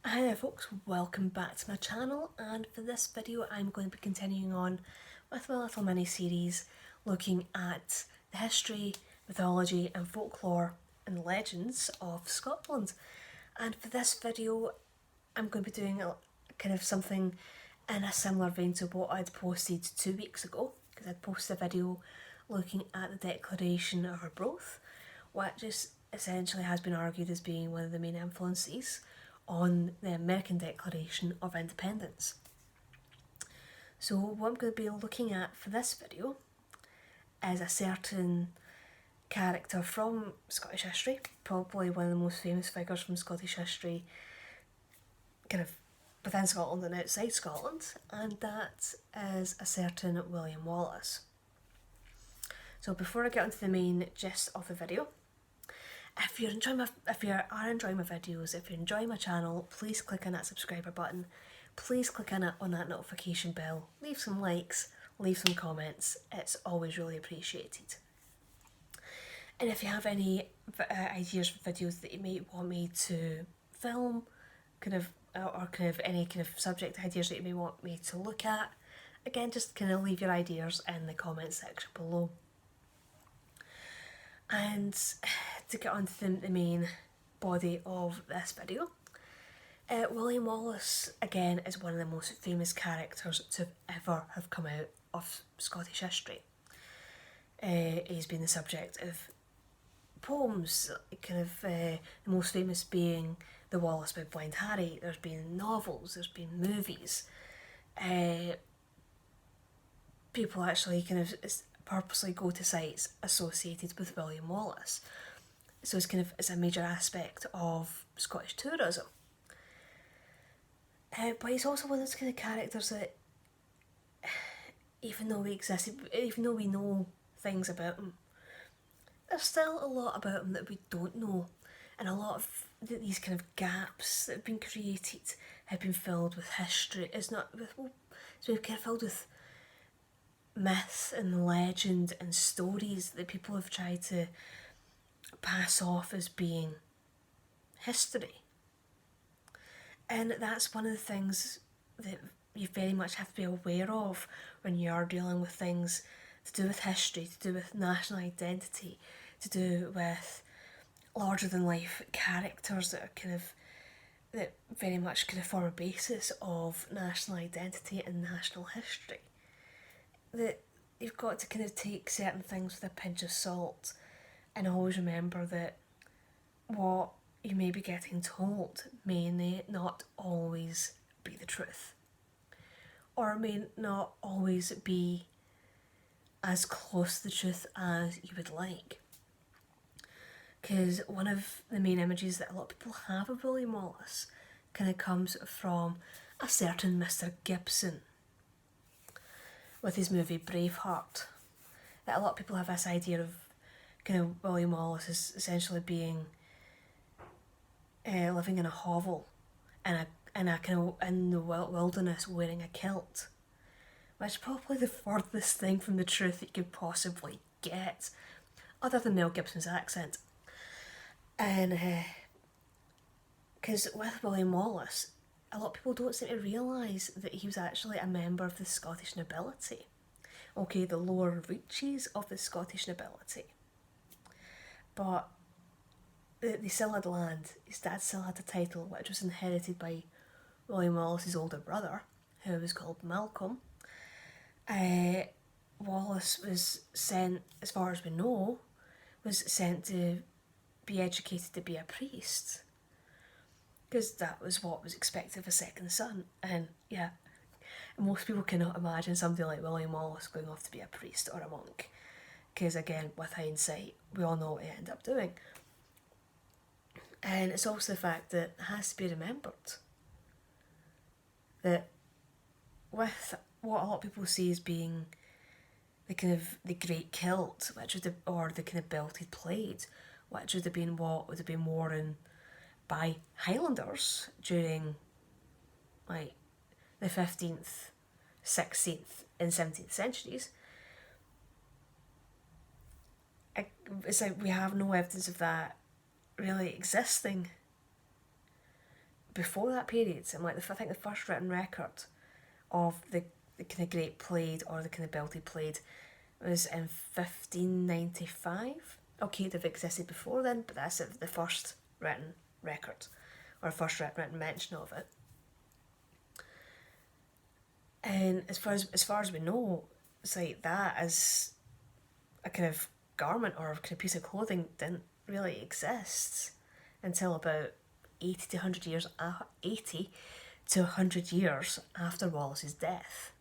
Hi there folks, welcome back to my channel, and for this video I'm going to be continuing on with my little mini series looking at the history, mythology and folklore and legends of Scotland. And for this video I'm going to be doing a kind of something in a similar vein to what I'd posted 2 weeks ago, because I'd posted a video looking at the Declaration of Arbroath, which is essentially has been argued as being one of the main influences on the American Declaration of Independence. So what I'm going to be looking at for this video is a certain character from Scottish history, probably one of the most famous figures from Scottish history, kind of within Scotland and outside Scotland, and that is a certain William Wallace. So before I get into the main gist of the video, if you are enjoying my videos, if you're enjoying my channel, please click on that subscriber button. Please click on that notification bell. Leave some likes, leave some comments. It's always really appreciated. And if you have any ideas for videos that you may want me to film, or any kind of subject ideas that you may want me to look at, again, just kind of leave your ideas in the comment section below. And to get on to the main body of this video, William Wallace, again, is one of the most famous characters to ever have come out of Scottish history. He's been the subject of poems, the most famous being The Wallace by Blind Harry. There's been novels, there's been movies. People actually purposely go to sites associated with William Wallace. So it's a major aspect of Scottish tourism. But he's also one of those kind of characters that, even though we know things about him, there's still a lot about him that we don't know, and a lot of these kind of gaps that have been created have been filled with history. It's been kind of filled with myth and legend and stories that people have tried to pass off as being history. And that's one of the things that you very much have to be aware of when you are dealing with things to do with history, to do with national identity, to do with larger than life characters that very much form a basis of national identity and national history. That you've got to take certain things with a pinch of salt, and always remember that what you may be getting told may not always be the truth, or may not always be as close to the truth as you would like. Because one of the main images that a lot of people have of William Wallace comes from a certain Mr. Gibson with his movie Braveheart. That a lot of people have this idea of William Wallace as essentially being living in a hovel in the wilderness wearing a kilt, which is probably the furthest thing from the truth that you could possibly get, other than Mel Gibson's accent. And because with William Wallace, a lot of people don't seem to realise that he was actually a member of the Scottish nobility. Okay, the lower reaches of the Scottish nobility. But they still had land. His dad still had a title, which was inherited by William Wallace's older brother, who was called Malcolm. Wallace was sent, as far as we know, to be educated to be a priest, because that was what was expected of a second son. And yeah, most people cannot imagine somebody like William Wallace going off to be a priest or a monk, because again, with hindsight, we all know what he ended up doing. And it's also the fact that it has to be remembered that with what a lot of people see as being the great kilt, or the belted plaid, which would have been what would have been worn by Highlanders during the 15th, 16th and 17th centuries. It's like we have no evidence of that really existing before that period, and like I think the first written record of the kind of Great Plaid or the kind of Belted Plaid was in 1595. Okay, they've existed before then, but that's the first written record, or first written mention of it. And as far as we know, it's like that as a kind of garment or a kind of piece of clothing didn't really exist until about 80 to 100 years, 80 to 100 years after Wallace's death.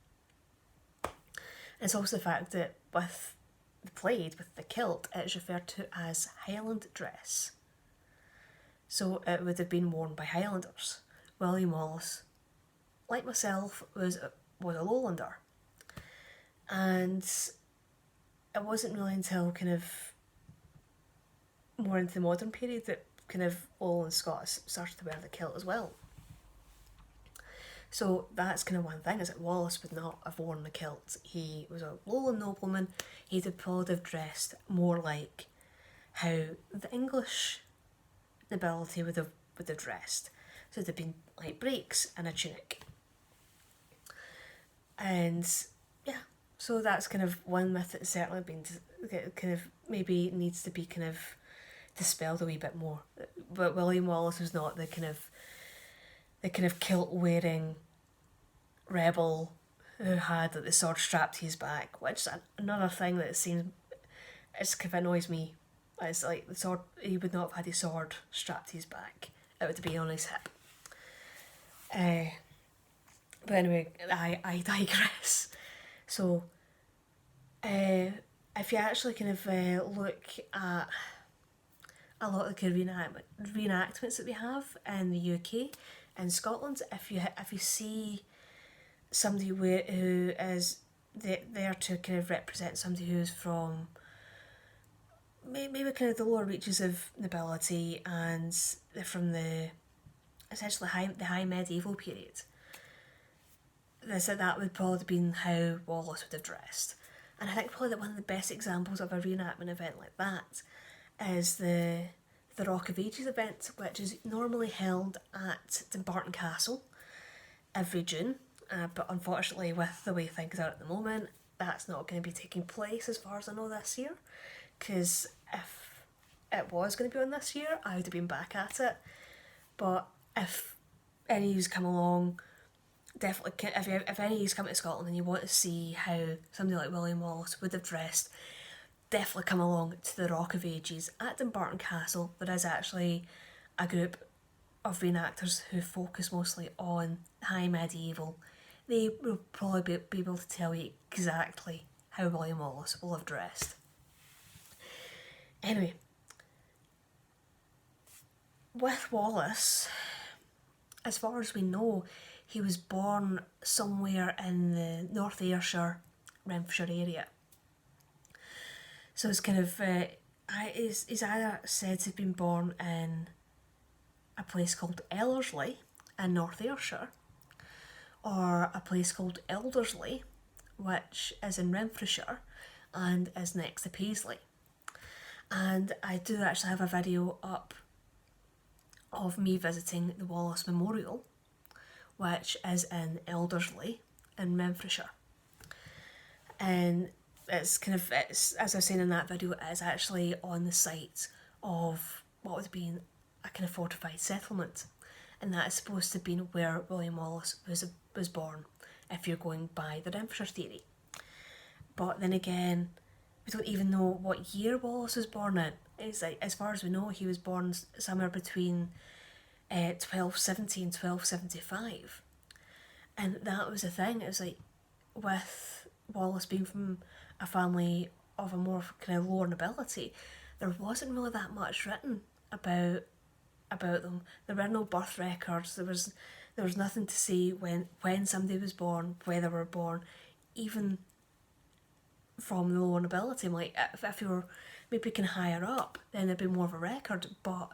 It's also the fact that with the plaid, with the kilt, it's referred to as Highland dress. So it would have been worn by Highlanders. William Wallace, like myself, was a lowlander. And it wasn't really until kind of more into the modern period that kind of lowland Scots started to wear the kilt as well. So that's kind of one thing, is that Wallace would not have worn the kilt. He was a lowland nobleman. He'd probably have dressed more like how the English nobility would have dressed. So it'd have been like breeks and a tunic. And yeah, so that's kind of one myth that's certainly been kind of maybe needs to be kind of dispelled a wee bit more. But William Wallace was not the kind of kilt wearing rebel who had the sword strapped to his back, which is another thing that seems, it's kind of annoys me. It's like the sword, he would not have had his sword strapped to his back. It would be on his hip. But anyway, I digress. So, if you actually kind of look at a lot of the kind of reenactments that we have in the UK and Scotland, if you see somebody who is there to kind of represent somebody who's from maybe kind of the lower reaches of nobility, and they're from the essentially the high medieval period, they said that would probably have been how Wallace would have dressed. And I think probably that one of the best examples of a reenactment event like that is the Rock of Ages event, which is normally held at Dumbarton Castle every June, but unfortunately with the way things are at the moment, that's not going to be taking place as far as I know this year, because if it was going to be on this year, I would have been back at it. But if any of you come along, definitely, if any of you come to Scotland and you want to see how somebody like William Wallace would have dressed, definitely come along to the Rock of Ages at Dumbarton Castle. There is actually a group of reenactors who focus mostly on high medieval. They will probably be able to tell you exactly how William Wallace will have dressed. Anyway, with Wallace, as far as we know, he was born somewhere in the North Ayrshire, Renfrewshire area. So it's kind of, he's either said to have been born in a place called Ellerslie in North Ayrshire, or a place called Elderslie, which is in Renfrewshire and is next to Paisley. And I do actually have a video up of me visiting the Wallace Memorial, which is in Elderslie in Renfrewshire. And it's as I was saying in that video, it's actually on the site of what would have been a kind of fortified settlement, and that is supposed to have been where William Wallace was born, if you're going by the Renfrewshire theory. But then again, we don't even know what year Wallace was born in. It's like, as far as we know, he was born somewhere between 1270 and 1275. And that was the thing, it was like, with Wallace being from a family of a more kind of lower nobility, there wasn't really that much written about them. There were no birth records, there was nothing to say when somebody was born, where they were born, even from the lower nobility. Like, if you were maybe kind of higher up, then there'd be more of a record, but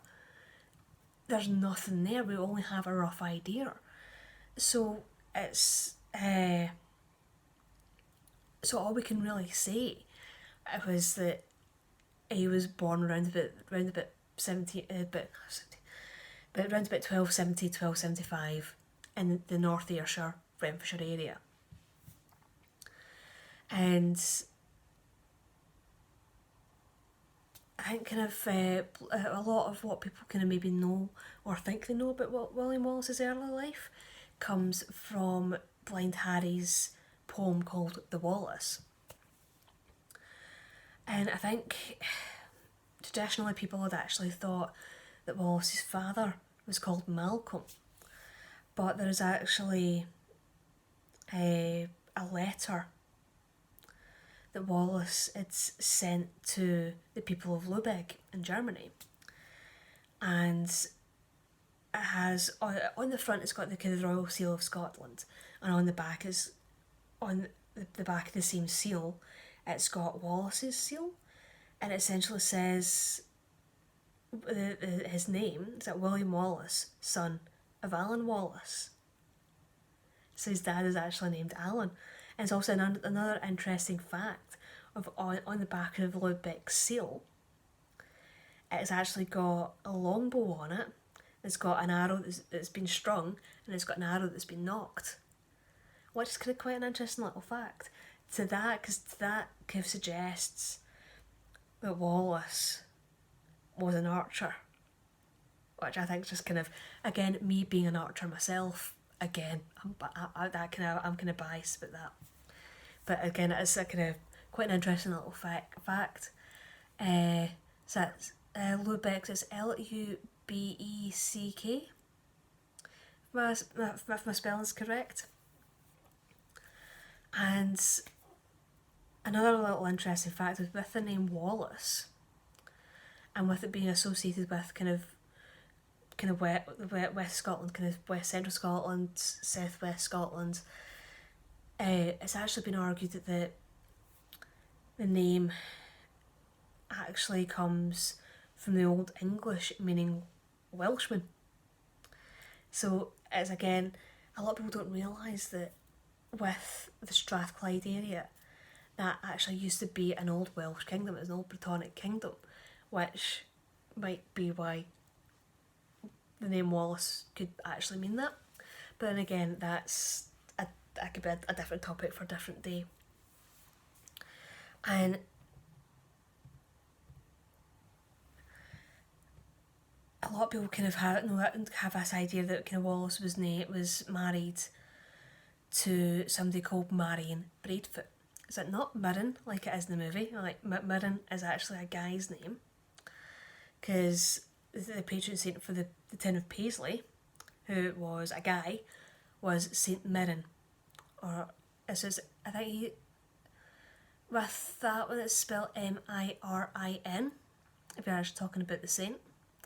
there's nothing there. We only have a rough idea. So it's so all we can really say was that he was born around about 17, around about 1270, 1275 in the North Ayrshire, Renfrewshire area. And I think kind of a lot of what people kind of maybe know or think they know about William Wallace's early life comes from Blind Harry's poem called The Wallace. And I think traditionally people had actually thought that Wallace's father was called Malcolm, but there is actually a letter that Wallace had sent to the people of Lübeck in Germany, and it has on the front it's got the kind of Royal Seal of Scotland, and on the back is on the back of the same seal it's got Wallace's seal, and it essentially says his name is that William Wallace, son of Alan Wallace. So his dad is actually named Alan. And it's also another interesting fact of on the back of Lübeck's seal, it's actually got a longbow on it. It's got an arrow that's been strung, and it's got an arrow that's been knocked, which is kind of quite an interesting little fact. Because that kind of suggests that Wallace was an archer, which I think is just kind of, again, me being an archer myself. Again, I'm kind of biased about that, but again, it's a kind of quite an interesting little fact. So that's Lübeck. It's Lubeck. If my spelling's correct. And another little interesting fact is with the name Wallace, and with it being associated with kind of West Scotland, kind of West Central Scotland, South West Scotland, it's actually been argued that the name actually comes from the Old English meaning Welshman. So it's, again, a lot of people don't realise that with the Strathclyde area, that actually used to be an old Welsh kingdom. It was an old Brittonic kingdom, which might be why the name Wallace could actually mean that. But then again, that could be a different topic for a different day. And a lot of people kind of have this idea that kind of Wallace was married to somebody called Marion Braidfoot. Is it not Mirren like it is in the movie? Like Mirren is actually a guy's name, because the patron saint for the town of Paisley, who was a guy, was Saint Mirren, or it says, I think with that one it's spelled Mirin. If you're actually talking about the saint,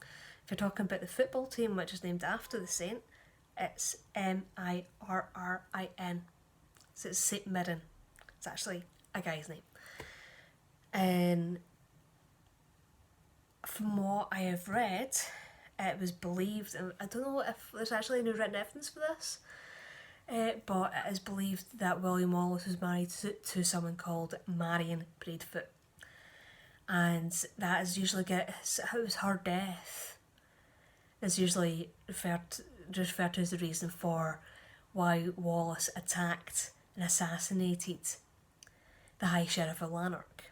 if you're talking about the football team which is named after the saint, it's Mirrin. So it's Saint Mirren. It's actually a guy's name. And from what I have read, it was believed, and I don't know if there's actually any written evidence for this, but it is believed that William Wallace was married to someone called Marion Braidfoot, and that is usually her death is usually referred to as the reason for why Wallace attacked and assassinated the High Sheriff of Lanark.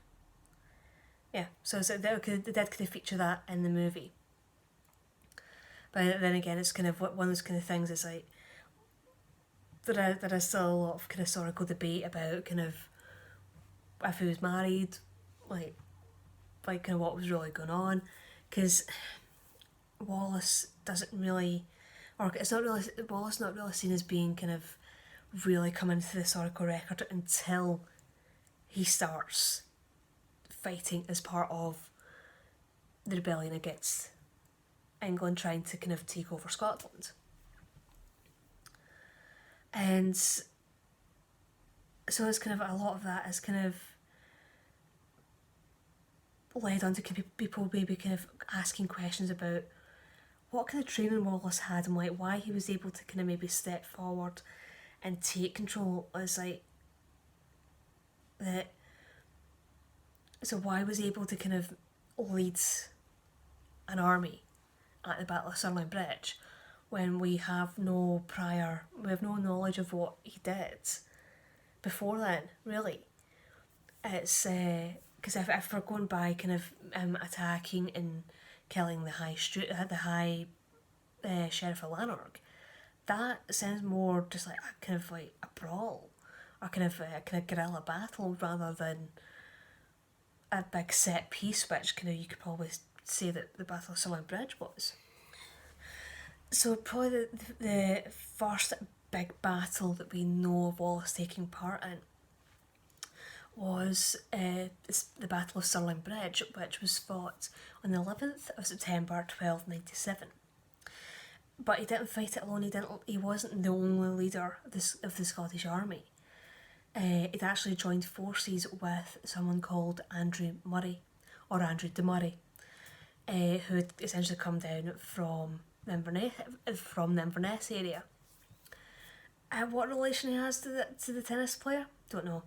Yeah, so they did kind of feature that in the movie. But then again, it's kind of one of those kind of things. It's like there is still a lot of kind of historical debate about kind of if he was married, like kind of what was really going on, because Wallace doesn't really, or it's not really, Wallace not really seen as being kind of really coming into the historical record until he starts fighting as part of the rebellion against England trying to kind of take over Scotland. And so it's kind of a lot of that is kind of led on to people maybe kind of asking questions about what kind of training Wallace had and like why he was able to kind of maybe step forward and take control. It's like that. So why was he able to kind of lead an army at the Battle of Stirling Bridge when we have no knowledge of what he did before then, really. It's because if we're going by kind of attacking and killing the high sheriff of Lanark, that sounds more just like a kind of like a brawl, or kind of guerrilla battle rather than a big set piece, which kind of you could probably say that the Battle of Stirling Bridge was. So probably the first big battle that we know of Wallace taking part in was the Battle of Stirling Bridge, which was fought on the 11th of September 1297. But he didn't fight it alone. He wasn't the only leader of the Scottish army. He'd actually joined forces with someone called Andrew Murray, or Andrew de Murray, who had essentially come down from the Inverness area. What relation he has to the tennis player? Don't know.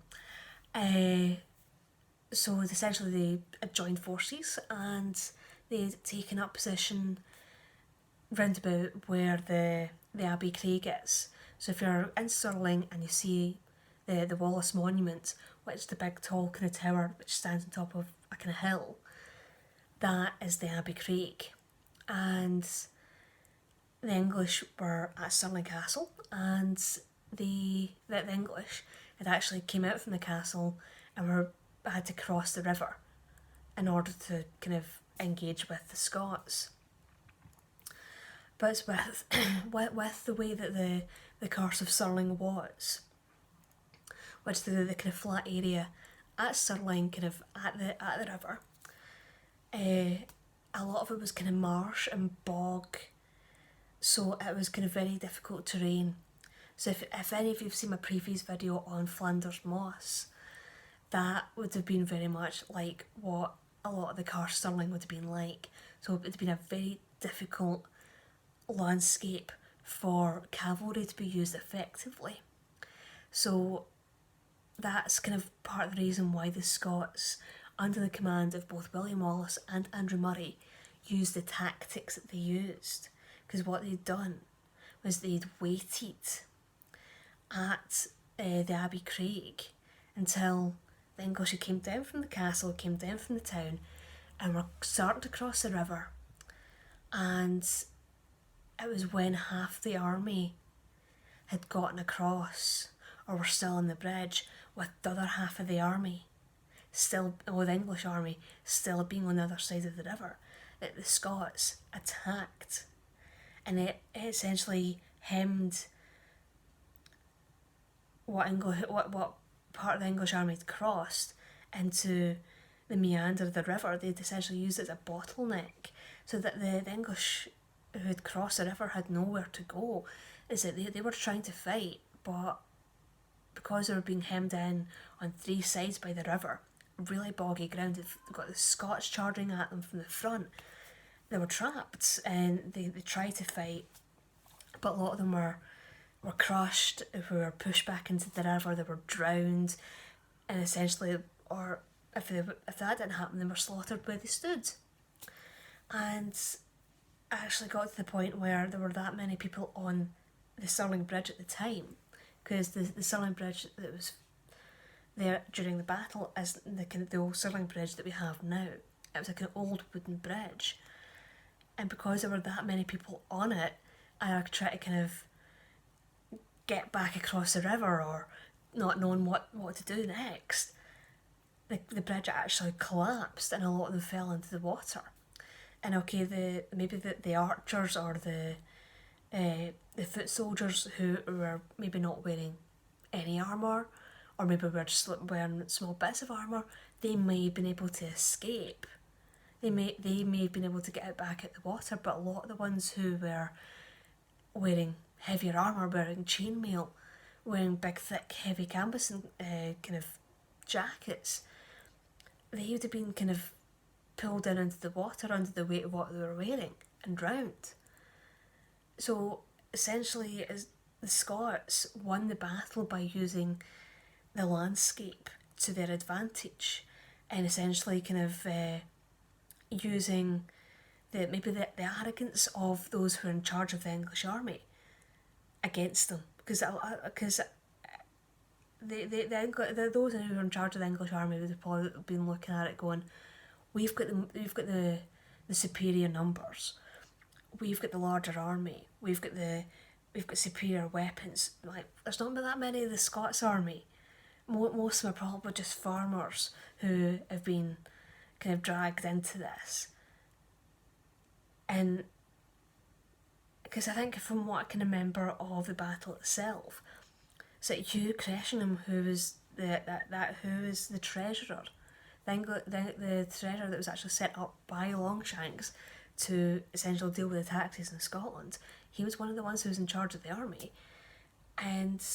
So essentially they had joined forces and they'd taken up position round about where the Abbey Craig is. So if you're in Stirling and you see the Wallace Monument, which is the big tall kind of tower which stands on top of a kind of hill, that is the Abbey Craig. And the English were at Stirling Castle, and the English had actually came out from the castle and had to cross the river in order to kind of engage with the Scots. But it's with the way that the Curse of Stirling was, which is the kind of flat area at Stirling, kind of at the river, a lot of it was kind of marsh and bog, so it was kind of very difficult terrain. So if any of you have seen my previous video on Flanders Moss, that would have been very much like what a lot of the Curse Stirling would have been like. So it would have been a very difficult landscape for cavalry to be used effectively. So that's kind of part of the reason why the Scots, under the command of both William Wallace and Andrew Murray, used the tactics that they used. Because what they'd done was they'd waited at the Abbey Craig until the English came down from the castle, came down from the town, and were starting to cross the river. And it was when half the army had gotten across, or were still on the bridge, with the other half of the army, the English army, still being on the other side of the river, that the Scots attacked. And it essentially hemmed what part of the English army had crossed into the meander of the river. They'd essentially used it as a bottleneck, so that the English who had crossed the river had nowhere to go. Is that they were trying to fight, but because they were being hemmed in on three sides by the river, really boggy ground, they've got the Scots charging at them from the front. They were trapped and they tried to fight, but a lot of them were crushed, were pushed back into the river, they were drowned, and essentially, or if that didn't happen, they were slaughtered where they stood. And I actually got to the point where there were that many people on the Stirling Bridge at the time, because the Stirling Bridge that was there during the battle is the old Stirling Bridge that we have now. It was like an old wooden bridge, and because there were that many people on it, I tried to kind of get back across the river, or not knowing what to do next. The bridge actually collapsed and a lot of them fell into the water. And okay, the archers or the foot soldiers who were maybe not wearing any armour, or maybe were just wearing small bits of armour, they may have been able to escape. They may have been able to get out back at the water, but a lot of the ones who were wearing heavier armour, wearing chainmail, wearing big thick heavy canvas and kind of jackets, they would have been kind of pulled in into the water under the weight of what they were wearing and drowned. So essentially, the Scots won the battle by using the landscape to their advantage, and essentially kind of using the arrogance of those who are in charge of the English army against them, because those who are in charge of the English army would have probably been looking at it going, we've got the superior numbers, we've got the larger army, we've got superior weapons. Like, there's not that many of the Scots army. Most of them are probably just farmers who have been kind of dragged into this. And because I think from what I can remember of the battle itself, it's like Hugh Cressingham who was the treasurer, the treasurer that was actually set up by Longshanks to essentially deal with the taxes in Scotland. He was one of the ones who was in charge of the army, and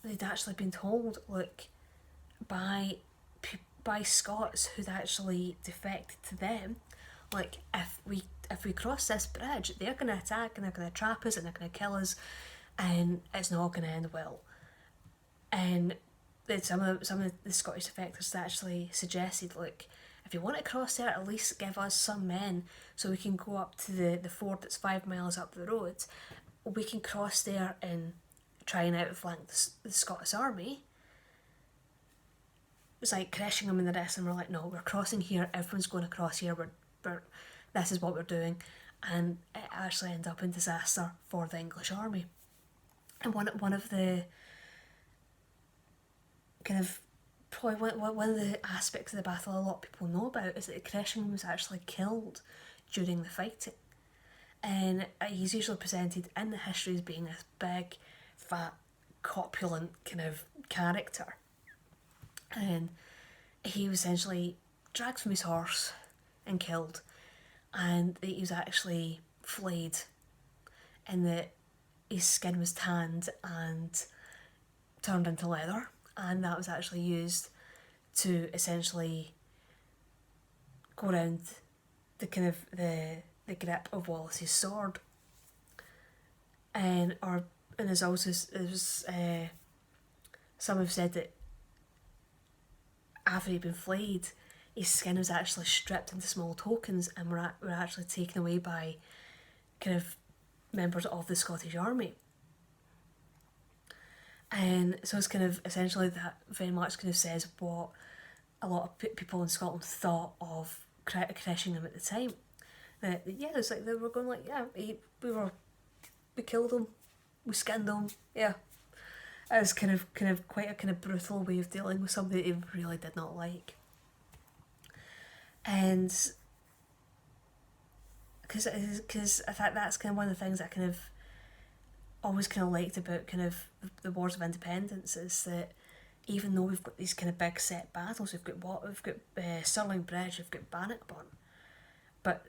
they'd actually been told, look, by Scots who'd actually defected to them, like, if we cross this bridge, they're going to attack and they're going to trap us and they're going to kill us, and it's not going to end well. And some of the Scottish defectors actually suggested, look, if you want to cross there, at least give us some men so we can go up to the ford that's 5 miles up the road. We can cross there and try and outflank the Scottish army. It was like Cressingham and the rest of them were like, no, we're crossing here, everyone's going to cross here, this is what we're doing. And it actually ended up in disaster for the English army. And one of the kind of probably one of the aspects of the battle a lot of people know about is that Cressingham was actually killed during the fighting, and he's usually presented in the history as being this big, fat, corpulent kind of character, and he was essentially dragged from his horse and killed, and he was actually flayed, and that his skin was tanned and turned into leather, and that was actually used to essentially go around the kind of the grip of Wallace's sword. And there's also some have said that after he'd been flayed, his skin was actually stripped into small tokens and were actually taken away by kind of members of the Scottish army. And so it's kind of essentially that very much kind of says what a lot of people in Scotland thought of Cressingham at the time. That it's like they were going like, we killed him, we skinned him, yeah. It was kind of quite a kind of brutal way of dealing with somebody that he really did not like. And because I think that's kind of one of the things that I kind of always kind of liked about kind of the Wars of Independence is that even though we've got these kind of big set battles, we've got Stirling Bridge, we've got Bannockburn, but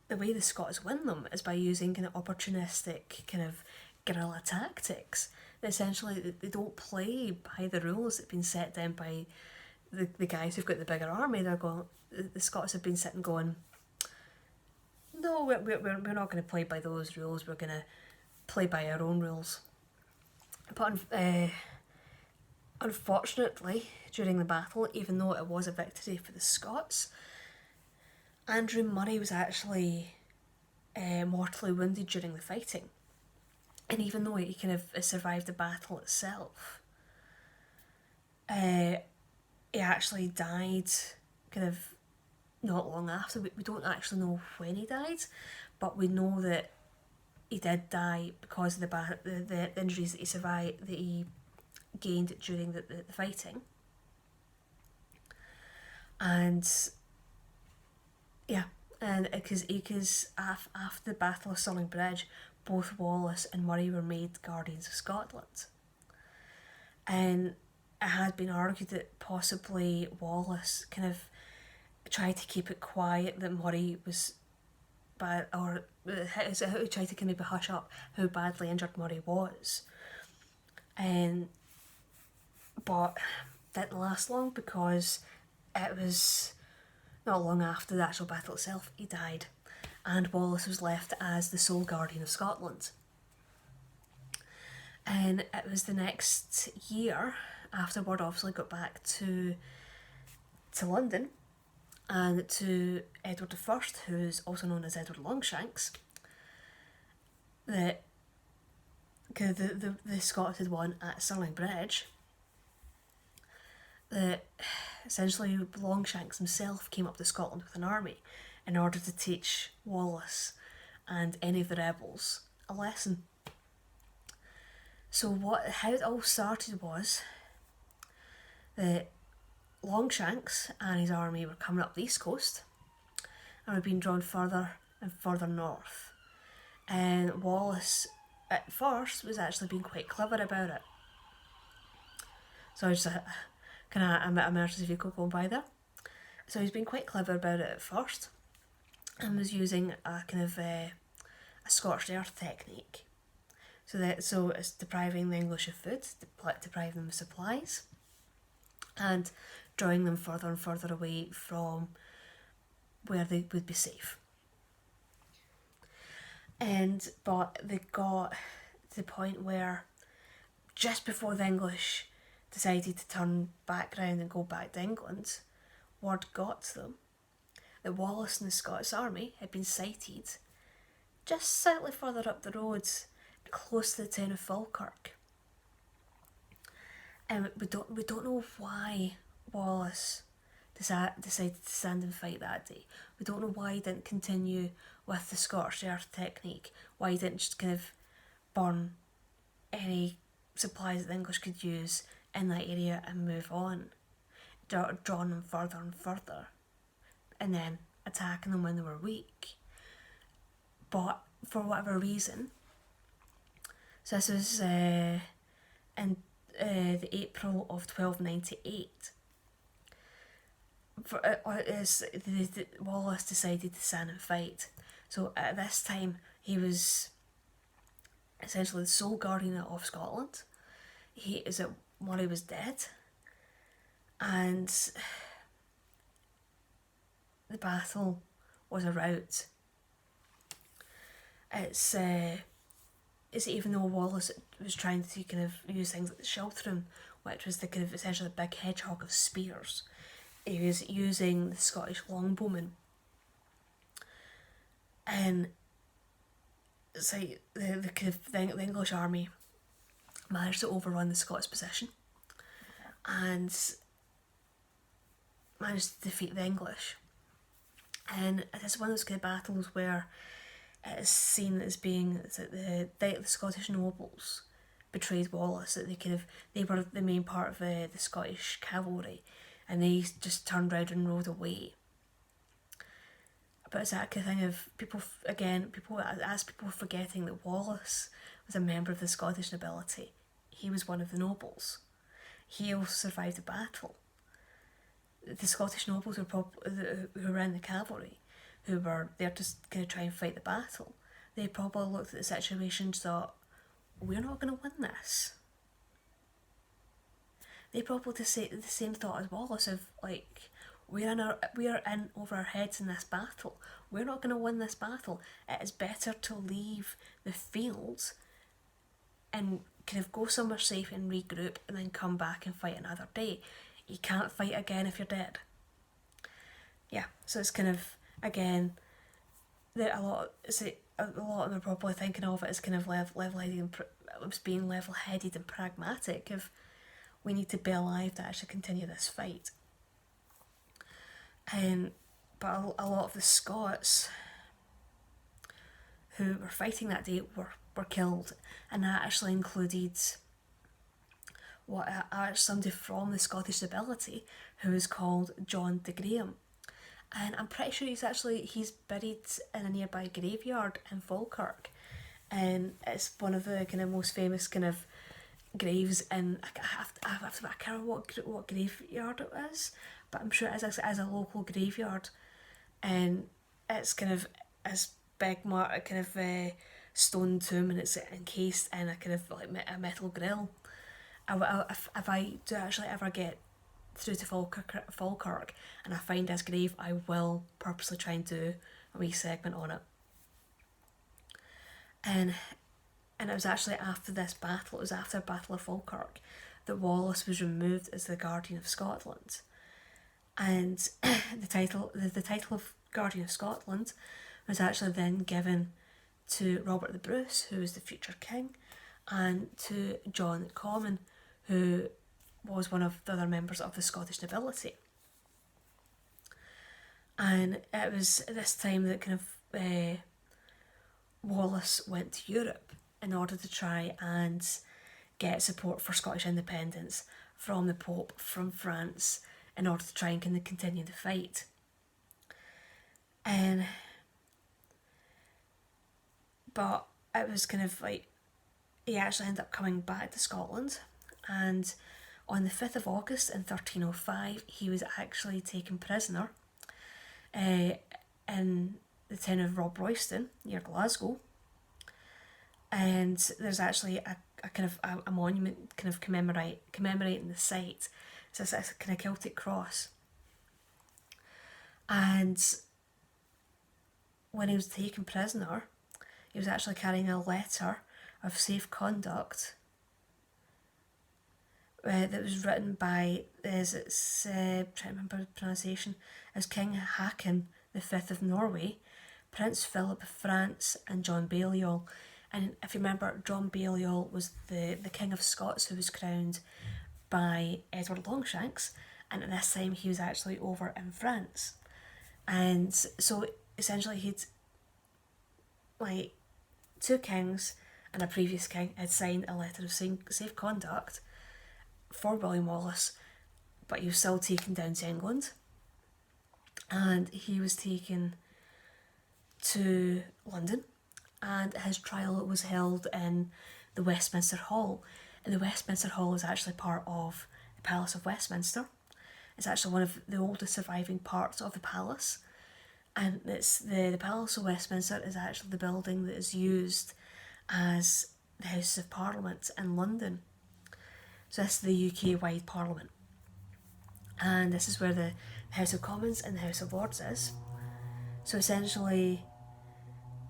the way the Scots win them is by using kind of opportunistic kind of guerrilla tactics. Essentially, they don't play by the rules that have been set down by the guys who've got the bigger army. The Scots have been sitting going, no, we're not going to play by those rules, we're going to play by our own rules. But unfortunately, during the battle, even though it was a victory for the Scots, Andrew Murray was actually mortally wounded during the fighting. And even though he kind of survived the battle itself, he actually died kind of not long after. We don't actually know when he died, but we know that he did die because of the injuries that he survived, that he gained during the fighting. And because after the Battle of Stirling Bridge, both Wallace and Murray were made Guardians of Scotland. And it had been argued that possibly Wallace kind of tried to keep it quiet that Murray was bad, or he tried to kind of hush up how badly injured Murray was. But that didn't last long, because it was not long after the actual battle itself he died, and Wallace was left as the sole Guardian of Scotland. And it was the next year, after word obviously got back to London, and to Edward I, who is also known as Edward Longshanks, that the Scots had won at Stirling Bridge, that essentially Longshanks himself came up to Scotland with an army in order to teach Wallace and any of the rebels a lesson. So how it all started was that Longshanks and his army were coming up the east coast and were being drawn further and further north. And Wallace, at first, was actually being quite clever about it. So just a kind of emergency vehicle going by there. So he's been quite clever about it at first, and was using a kind of a scorched earth technique. So it's depriving the English of food, depriving them of supplies, and drawing them further and further away from where they would be safe. But they got to the point where just before the English decided to turn back round and go back to England, word got to them that Wallace and the Scots army had been sighted just slightly further up the road, close to the town of Falkirk. And we don't know why Wallace decided to stand and fight that day. We don't know why he didn't continue with the Scorched Earth technique, why he didn't just kind of burn any supplies that the English could use in that area and move on, drawing them further and further, and then attacking them when they were weak. But for whatever reason, so this was in the April of 1298. Wallace decided to stand and fight. So at this time, he was essentially the sole guardian of Scotland. Murray was dead, and the battle was a rout. It's even though Wallace was trying to kind of use things like the Sheltrum, which was the kind of essentially the big hedgehog of spears, he was using the Scottish longbowmen. And it's like the English army managed to overrun the Scots position and managed to defeat the English. And it's one of those kind of battles where it is seen as being that the Scottish nobles betrayed Wallace, that they were the main part of the Scottish cavalry, and they just turned round and rode away. But it's that kind of thing of people forgetting that Wallace was a member of the Scottish nobility. He was one of the nobles. He also survived the battle. The Scottish nobles who were in the cavalry, who were there to kind of try and fight the battle, they probably looked at the situation and thought, we're not going to win this. They probably the same thought as Wallace of like, we are in over our heads in this battle. We're not going to win this battle. It is better to leave the field and kind of go somewhere safe and regroup and then come back and fight another day. You can't fight again if you're dead. Yeah, so it's kind of, again, a lot of them are probably thinking of it as kind of level-headed and being level-headed and pragmatic of, we need to be alive to actually continue this fight. But a lot of the Scots who were fighting that day were killed, and that actually included somebody from the Scottish nobility who is called John de Graham. And I'm pretty sure he's buried in a nearby graveyard in Falkirk, and it's one of the kind of most famous kind of graves in, I can't remember what graveyard it is, but I'm sure it is as a local graveyard, and it's kind of as big kind of stone tomb, and it's encased in a kind of like a metal grill. If I do actually ever get through to Falkirk and I find this grave, I will purposely try and do a wee segment on it. And it was actually after this battle, it was after the Battle of Falkirk, that Wallace was removed as the Guardian of Scotland. And the title of Guardian of Scotland was actually then given to Robert the Bruce, who was the future king, and to John Comyn, who was one of the other members of the Scottish nobility. And it was at this time that kind of Wallace went to Europe in order to try and get support for Scottish independence from the Pope, from France, in order to try and kind of continue the fight. But it was kind of like, he actually ended up coming back to Scotland, and on the 5th of August in 1305 he was actually taken prisoner in the town of Rob Royston near Glasgow. And there's actually a kind of a monument kind of commemorating the site. So it's a kind of Celtic cross. And when he was taken prisoner, he was actually carrying a letter of safe conduct that was written by, trying to remember the pronunciation, as King Haakon V of Norway, Prince Philip of France, and John Balliol. And if you remember, John Balliol was the King of Scots who was crowned by Edward Longshanks, and at this time he was actually over in France. And so essentially he'd, like, two kings and a previous king had signed a letter of safe conduct for William Wallace, but he was still taken down to England, and he was taken to London, and his trial was held in the Westminster Hall. And the Westminster Hall is actually part of the Palace of Westminster. It's actually one of the oldest surviving parts of the palace, and it's the Palace of Westminster is actually the building that is used as the House of Parliament in London. So this is the UK-wide Parliament, and this is where the House of Commons and the House of Lords is. So essentially,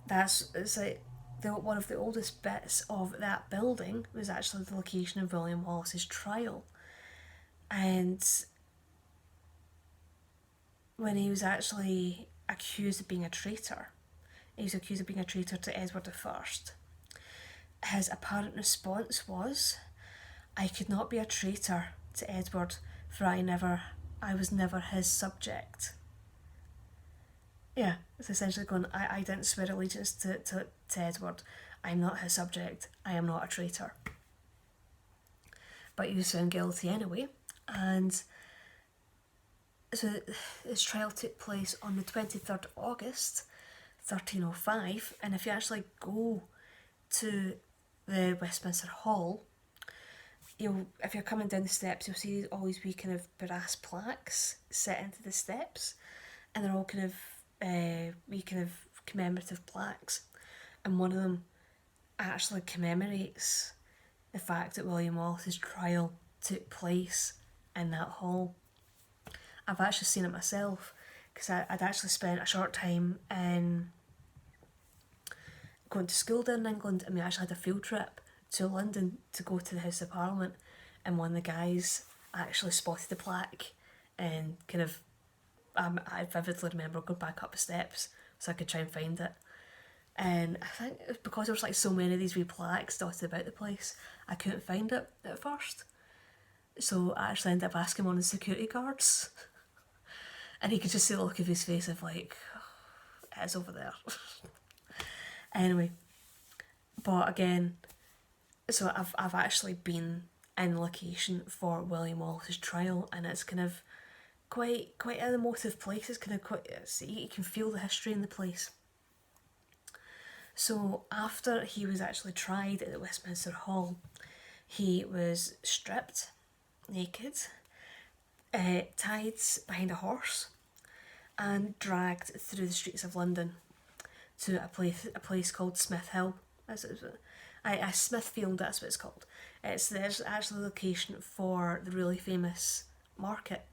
it's like one of the oldest bits of that building was actually the location of William Wallace's trial. And when he was actually accused of being a traitor, he was accused of being a traitor to Edward I. His apparent response was, "I could not be a traitor to Edward, for I was never his subject." Yeah, it's essentially going, I didn't swear allegiance to Edward. I'm not his subject. I am not a traitor. But he was found guilty anyway, and so his trial took place on the 23rd of August 1305, and if you actually go to the Westminster Hall, if you're coming down the steps, you'll see always be kind of brass plaques set into the steps, and they're all kind of commemorative plaques, and one of them actually commemorates the fact that William Wallace's trial took place in that hall. I've actually seen it myself, because I'd actually spent a short time in going to school down in England, and we actually had a field trip to London to go to the House of Parliament, and one of the guys actually spotted the plaque, and kind of I vividly remember going back up the steps so I could try and find it. And I think it was because there was like so many of these wee plaques dotted about the place, I couldn't find it at first. So I actually ended up asking one of the security guards, and he could just see the look of his face of like, oh, it's over there. Anyway, but again, so I've actually been in location for William Wallace's trial, and it's kind of quite an emotive place. It's kind of you can feel the history in the place. So after he was actually tried at the Westminster Hall, he was stripped, naked, tied behind a horse, and dragged through the streets of London to a place called Smith Hill. Smithfield, that's what it's called. There's actually a location for the really famous market.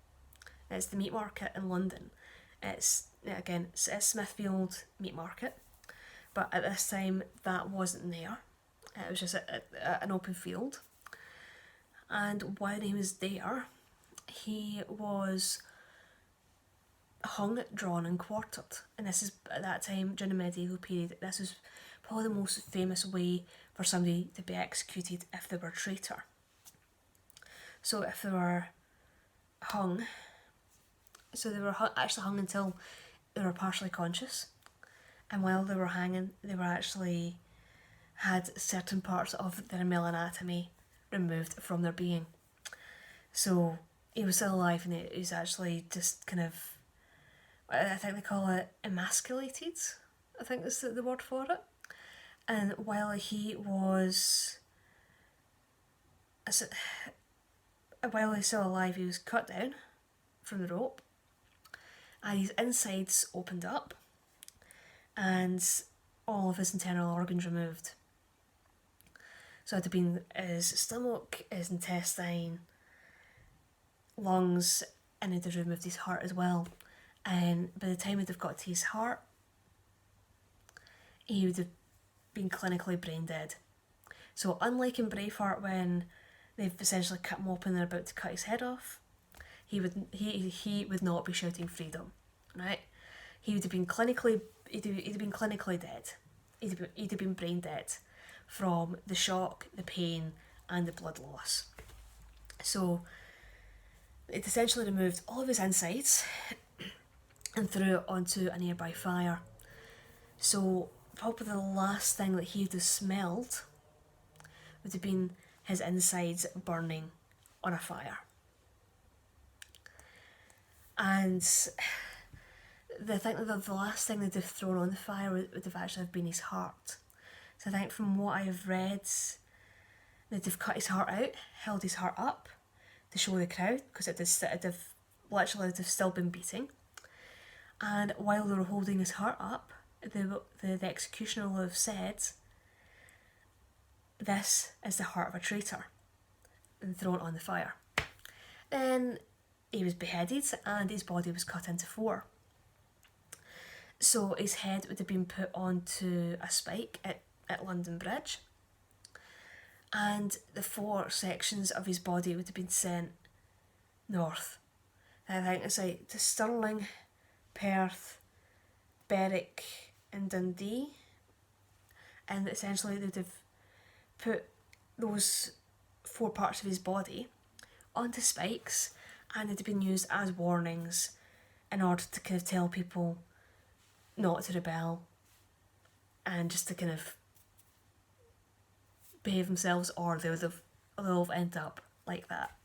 It's the meat market in London. It's Smithfield Meat Market, but at this time that wasn't there. It was just an open field. And while he was there, he was hung, drawn and quartered. And this is, at that time, during the medieval period, this was probably the most famous way for somebody to be executed if they were a traitor. So if they were hung, so they were actually hung until they were partially conscious, and while they were hanging, they were actually had certain parts of their male anatomy removed from their being. So he was still alive, and he was actually just kind of, I think they call it emasculated, I think is the word for it. And while he was, while he's still alive, he was cut down from the rope, and his insides opened up, and all of his internal organs removed. So it had been his stomach, his intestine, lungs, and they'd have removed his heart as well. And by the time they'd have got to his heart, he would have been clinically brain dead. So unlike in Braveheart, when they've essentially cut him open and they're about to cut his head off, he would not be shouting freedom, right? He would have been clinically dead. He'd have been brain dead from the shock, the pain, and the blood loss. So it essentially removed all of his insides and threw it onto a nearby fire. So probably the last thing that he would have smelled would have been his insides burning on a fire. And I think that the last thing they'd have thrown on the fire would have actually been his heart. So I think from what I have read, they'd have cut his heart out, held his heart up to show the crowd, because it'd have still been beating. And while they were holding his heart up, the executioner will have said, "This is the heart of a traitor," and thrown on the fire. Then he was beheaded and his body was cut into 4. So his head would have been put onto a spike at London Bridge, and the 4 sections of his body would have been sent north. I think it's like to Stirling, Perth, Berwick and Dundee, and essentially they'd have put those 4 parts of his body onto spikes, and they'd have been used as warnings in order to kind of tell people not to rebel and just to kind of behave themselves, or they'll have ended up like that.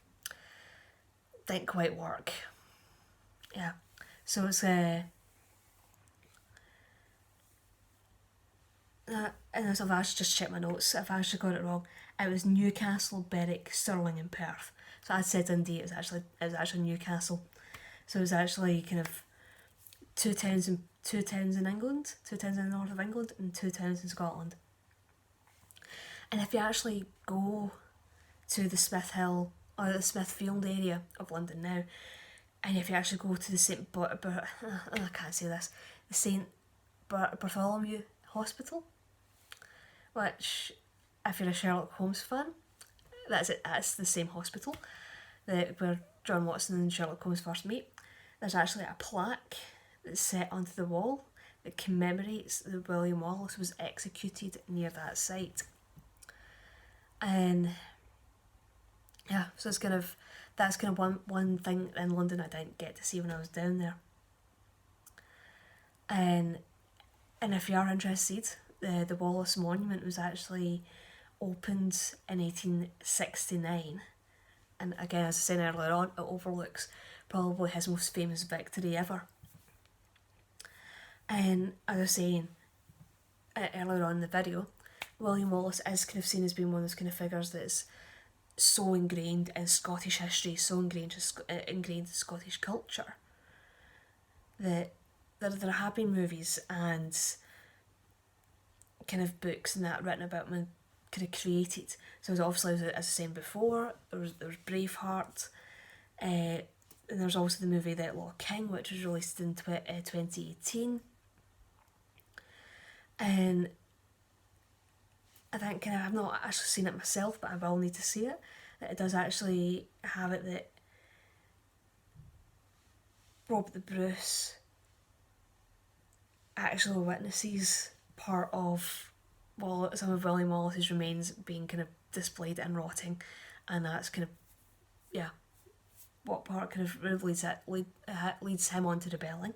Didn't quite work. Yeah. So it's and I've actually just checked my notes. I've actually got it wrong. It was Newcastle, Berwick, Stirling and Perth. So I said Dundee, it was actually Newcastle. So it was actually kind of 2 towns in England, 2 towns in the north of England, and 2 towns in Scotland. And if you actually go to the Smith Hill or the Smithfield area of London now, and if you actually go to the St. I can't say this, the St. Bartholomew Hospital, which, if you're a Sherlock Holmes fan, that's it. That's the same hospital where John Watson and Sherlock Holmes first meet. There's actually a plaque that's set onto the wall that commemorates that William Wallace was executed near that site. And yeah, so that's kind of one thing in London I didn't get to see when I was down there. And if you are interested, the Wallace Monument was actually opened in 1869, and again, as I said earlier on, it overlooks probably his most famous victory ever. And as I was saying earlier on in the video, William Wallace is kind of seen as being one of those kind of figures that's so ingrained in Scottish history, so ingrained in Scottish culture, that there have been movies and kind of books and that written about him and kind of created. So obviously, as I was saying before, there was Braveheart, and there's also the movie The Outlaw King, which was released in 2018. And I think kind of, I've not actually seen it myself, but I will need to see it. That it does actually have it that Robert the Bruce actually witnesses part of some of William Wallace's remains being kind of displayed and rotting, and that's kind of, yeah, what part kind of really leads him on to rebelling.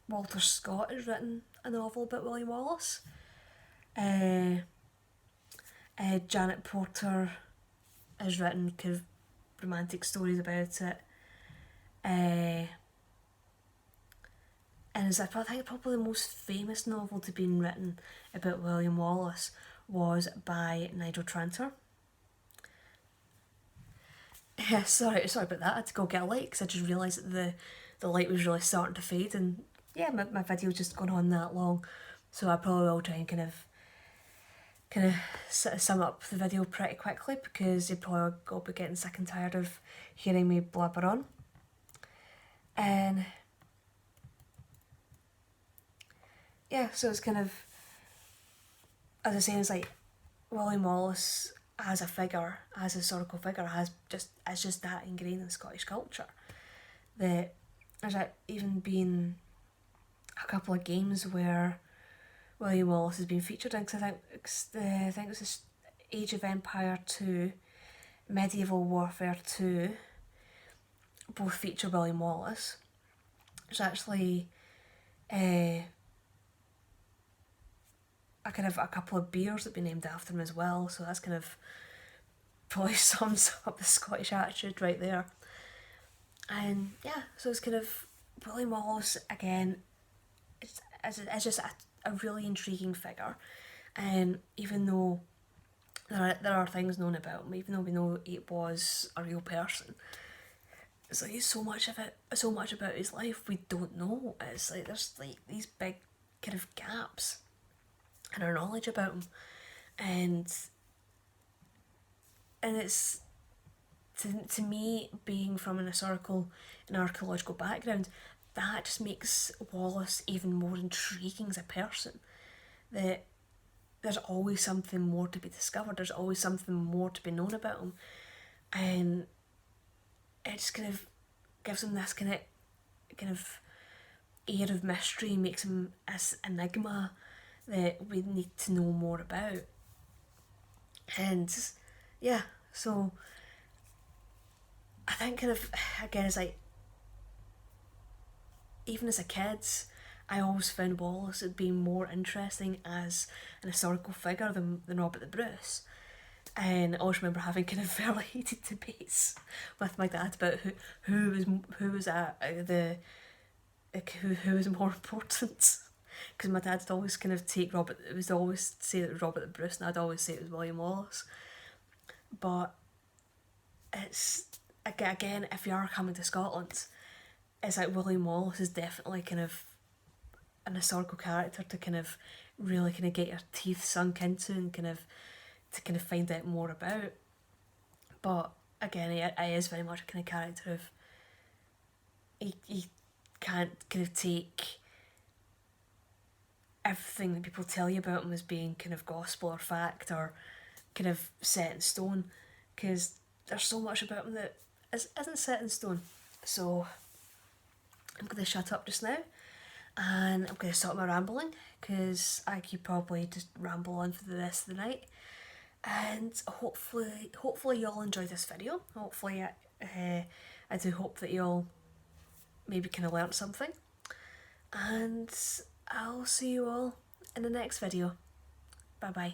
Walter Scott has written a novel about William Wallace. Janet Porter has written kind of romantic stories about it. And I think probably the most famous novel to be written about William Wallace was by Nigel Tranter. Yeah, sorry about that. I had to go get a light because I just realised that the light was really starting to fade, and yeah, my video's just gone on that long, so I probably will try and kind of sum up the video pretty quickly, because you'll probably all be getting sick and tired of hearing me blabber on. And yeah, so it's kind of, as I say, it's like William Wallace as a figure, as a historical figure, has just that ingrained in Scottish culture. That there's even been a couple of games where William Wallace has been featured in, because I think it was this Age of Empire 2, Medieval Warfare 2, both feature William Wallace. There's actually a couple of beers that have been named after him as well, so that's kind of probably sums up the Scottish attitude right there. And yeah, so it's kind of William Wallace again. It's just a really intriguing figure, and even though there are things known about him, even though we know it was a real person, it's like so much about his life we don't know. It's like there's like these big kind of gaps in our knowledge about him, and it's to me, being from an historical and archaeological background, that just makes Wallace even more intriguing as a person. That there's always something more to be discovered, there's always something more to be known about him, and it just kind of gives him this kind of air of mystery, makes him this enigma that we need to know more about. And yeah, so I think kind of, again, it's like, even as a kid, I always found Wallace as being more interesting as an historical figure than Robert the Bruce. And I always remember having kind of fairly heated debates with my dad about who was more important. Because my dad would always kind of always say that it was Robert the Bruce, and I'd always say it was William Wallace. But it's, again, if you are coming to Scotland, it's like William Wallace is definitely kind of an historical character to kind of really kind of get your teeth sunk into, and kind of to find out more about. But again, he is very much a kind of character of, he can't kind of take everything that people tell you about him as being kind of gospel or fact or kind of set in stone, because there's so much about him that isn't set in stone. So I'm going to shut up just now, and I'm going to stop my rambling, because I could probably just ramble on for the rest of the night. And hopefully you'll enjoy this video. Hopefully I do hope that you'll maybe kind of learn something, and I'll see you all in the next video. Bye bye.